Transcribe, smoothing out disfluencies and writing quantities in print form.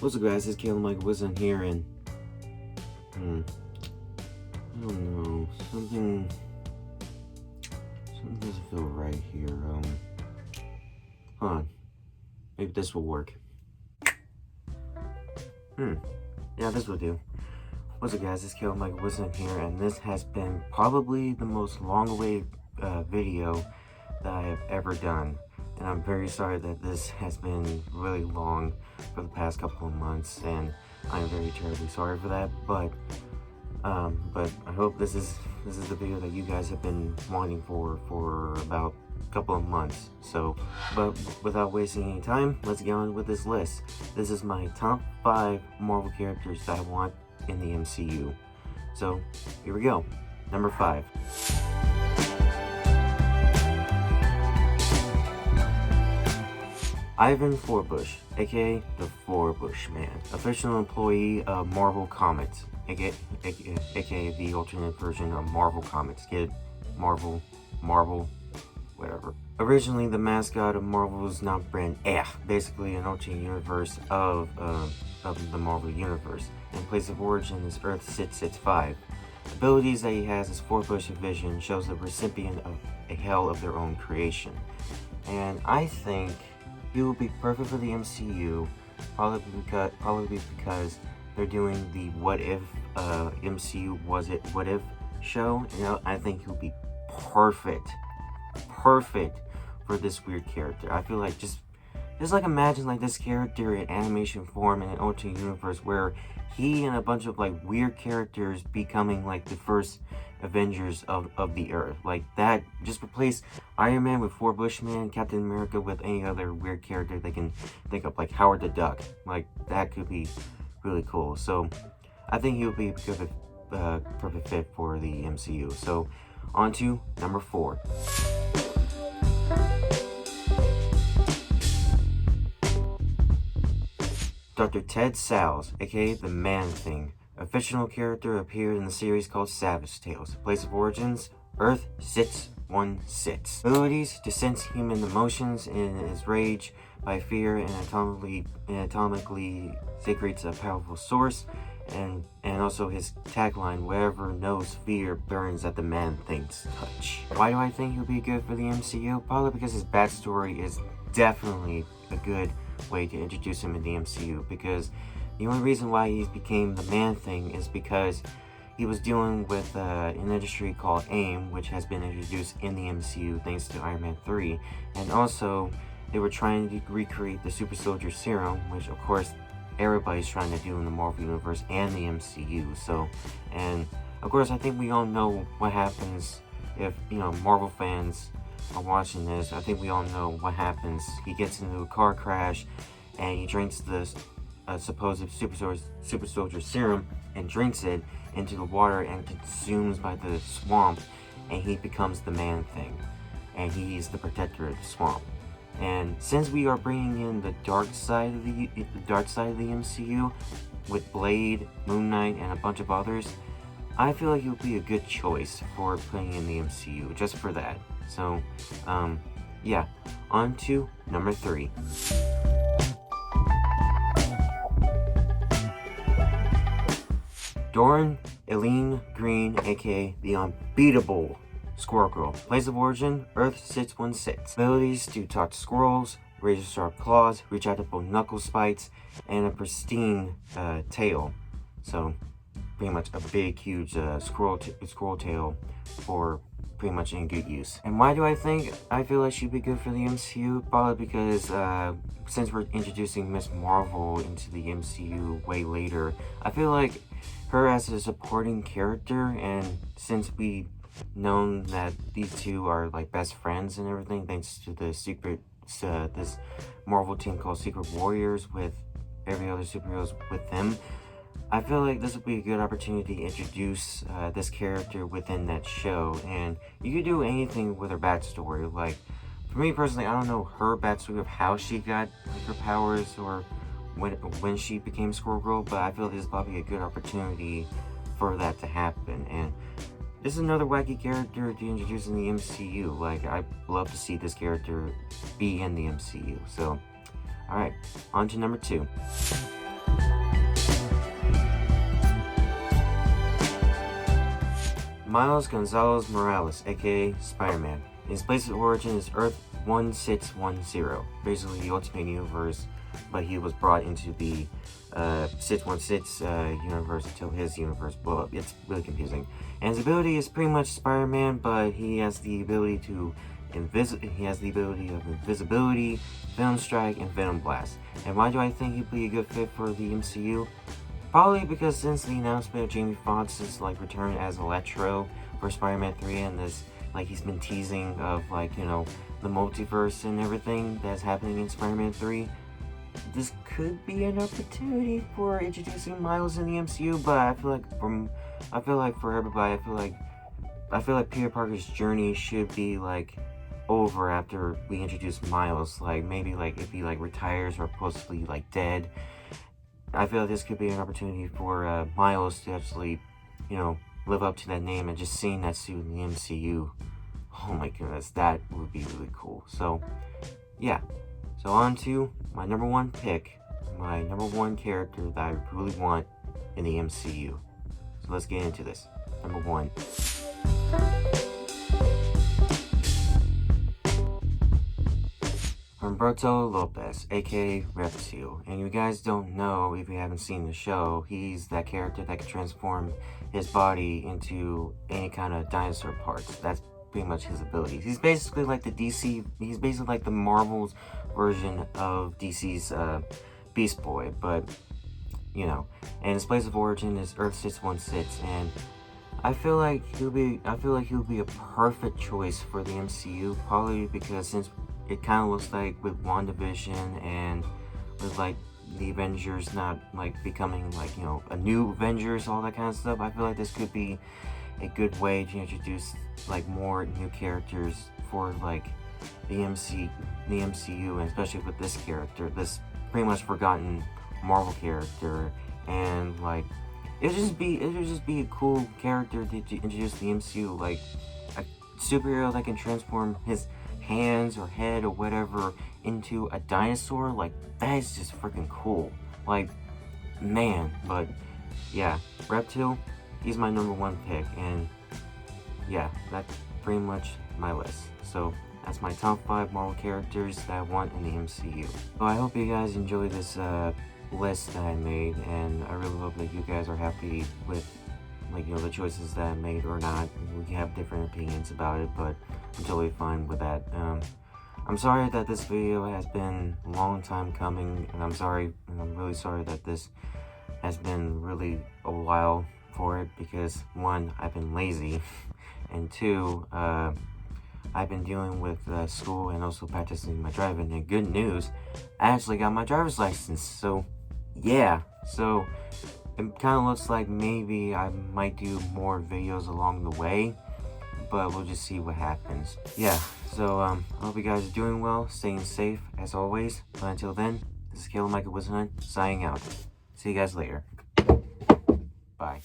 What's up, guys? It's CalivenLove wasn't here, and I don't know, something doesn't feel right here. Hold on, maybe this will work. Yeah, this will do. What's up, guys? It's CalivenLove wasn't here, and this has been probably the most long-awaited video that I have ever done. And I'm very sorry that this has been really long for the past couple of months, and I'm very terribly sorry for that. But I hope this is the video that you guys have been wanting for about a couple of months. So, but without wasting any time, let's get on with this list. This is my top 5 Marvel characters that I want in the MCU. So here we go. Number 5. Ivan Forbush, aka the Forbush Man, official employee of Marvel Comics, aka the alternate version of Marvel Comics. Get Marvel, whatever. Originally the mascot of Marvel's not brand, basically an alternate universe of the Marvel Universe. In place of origin is Earth 665. Abilities that he has is Forbush Vision, shows the recipient of a hell of their own creation. And I think he will be perfect for the MCU, probably because they're doing the What If MCU What If show. You know, I think he'll be perfect for this weird character. I feel like just like imagine like this character in animation form in an alternate universe where he and a bunch of like weird characters becoming like the first Avengers of the Earth. Like that, just replace Iron Man with Forbush Man, Captain America with any other weird character they can think of, like Howard the Duck. Like that could be really cool. So I think he'll be a perfect fit for the MCU. So on to number 4. Dr. Ted Salles, aka the Man-Thing. A fictional character appeared in the series called Savage Tales. Place of origins, Earth 616. Abilities, to sense human emotions and is raged by fear and atomically secretes a powerful source. And also his tagline, wherever knows fear burns at the Man-Thing's touch. Why do I think he'll be good for the MCU? Probably because his backstory is definitely a good way to introduce him in the MCU, because the only reason why he became the Man-Thing is because he was dealing with an industry called AIM, which has been introduced in the MCU thanks to Iron Man 3, and also they were trying to recreate the super soldier serum, which of course everybody's trying to do in the Marvel Universe and the MCU. So, and of course I think we all know what happens if, you know, Marvel fans are watching this. I think we all know what happens. He gets into a car crash and he drinks the supposed super soldier serum and drinks it into the water and consumes by the swamp, and he becomes the Man-Thing, and he's the protector of the swamp. And since we are bringing in the dark side of the MCU with Blade, Moon Knight, and a bunch of others, I feel like he'll be a good choice for putting in the MCU just for that. So, yeah, on to number 3. Doran Eileen Green, aka the unbeatable Squirrel Girl. Place of origin, Earth 616. Abilities, to talk to squirrels, razor-sharp claws, retractable knuckle spikes, and a pristine tail. So, pretty much a big, huge squirrel tail for pretty much in good use. And why do I feel like she'd be good for the MCU? Probably because since we're introducing Miss Marvel into the MCU way later, I feel like her as a supporting character, and since we known that these two are like best friends and everything, thanks to the this Marvel team called Secret Warriors with every other superheroes with them, I feel like this would be a good opportunity to introduce this character within that show. And you could do anything with her backstory. Like, for me personally, I don't know her backstory of how she got like, her powers or when she became Squirrel Girl, but I feel this is probably a good opportunity for that to happen. And this is another wacky character to introduce in the MCU. Like, I'd love to see this character be in the MCU. So, alright, on to number 2. Miles Gonzalez Morales, aka Spider-Man. His place of origin is Earth 1610, basically the Ultimate Universe, but he was brought into the 616 universe until his universe blew up. It's really confusing. And his ability is pretty much Spider-Man, but he has the ability of invisibility, Venom Strike, and Venom Blast. And why do I think he'd be a good fit for the MCU? Probably because since the announcement of Jamie Foxx's return as Electro for Spider-Man 3, and this he's been teasing of the multiverse and everything that's happening in Spider-Man 3, this could be an opportunity for introducing Miles in the MCU. But I feel like for everybody, I feel like Peter Parker's journey should be over after we introduce Miles. Maybe if he retires or possibly dead. I feel like this could be an opportunity for Miles to actually, live up to that name, and just seeing that suit in the MCU. Oh my goodness, that would be really cool. So, yeah. So on to my number one pick, my number one character that I really want in the MCU. So let's get into this. Number one. Humberto Lopez, aka Reptil. And you guys don't know, if you haven't seen the show, he's that character that can transform his body into any kind of dinosaur parts. That's pretty much his ability. He's basically like the Marvel's version of DC's Beast Boy, but and his place of origin is Earth 616, and I feel like he'll be a perfect choice for the MCU, probably because since it kind of looks like with WandaVision and with the Avengers not becoming a new Avengers, all that kind of stuff, I feel like this could be a good way to introduce more new characters for the MCU, and especially with this character, this pretty much forgotten Marvel character, and it would just be a cool character to introduce the MCU, a superhero that can transform his hands or head or whatever into a dinosaur. That is just freaking cool. Man. But yeah, Reptil, he's my number one pick, and yeah, that's pretty much my list. So that's my top 5 Marvel characters that I want in the MCU. So I hope you guys enjoy this list that I made, and I really hope that you guys are happy with the choices that I made or not. We can have different opinions about it, but I'm totally fine with that. I'm sorry that this video has been a long time coming, and I'm really sorry that this has been really a while for it, because 1, I've been lazy, and 2, I've been dealing with school and also practicing my driving. And good news, I actually got my driver's license. So yeah, so it kind of looks like maybe I might do more videos along the way, but we'll just see what happens. Yeah, so I hope you guys are doing well, staying safe as always. But until then, this is CalivenLove Whisenhunt signing out. See you guys later. Bye.